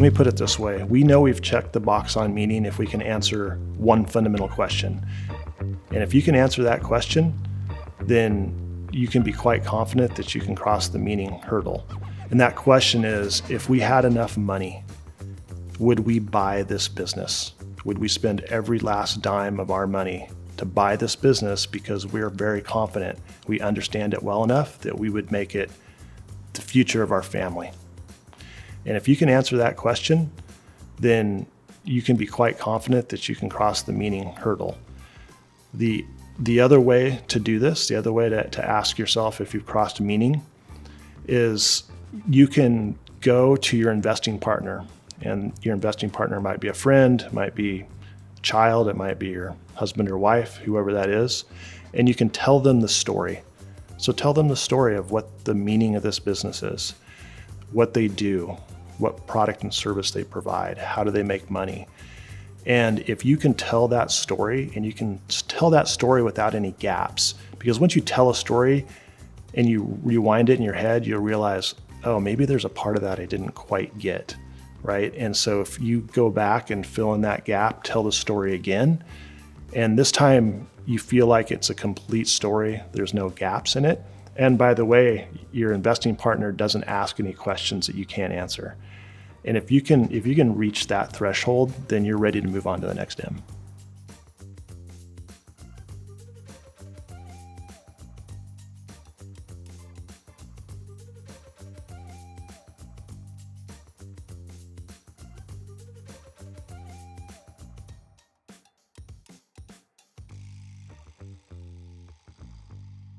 let me put it this way. We know we've checked the box on meaning if we can answer one fundamental question. And if you can answer that question, then you can be quite confident that you can cross the meaning hurdle. And that question is, if we had enough money, would we buy this business? Would we spend every last dime of our money to buy this business because we're very confident we understand it well enough that we would make it the future of our family? And if you can answer that question, then you can be quite confident that you can cross the meaning hurdle. The other way to do this, the other way to ask yourself if you've crossed meaning, is you can go to your investing partner. And your investing partner might be a friend, might be a child, it might be your husband or wife, whoever that is, and you can tell them the story. So tell them the story of what the meaning of this business is, what they do, what product and service they provide, how do they make money. And if you can tell that story, and you can tell that story without any gaps, because once you tell a story and you rewind it in your head, you'll realize, oh, maybe there's a part of that I didn't quite get, right? And so if you go back and fill in that gap, tell the story again, and this time you feel like it's a complete story, there's no gaps in it. And by the way, your investing partner doesn't ask any questions that you can't answer. And if you can reach that threshold, then you're ready to move on to the next M.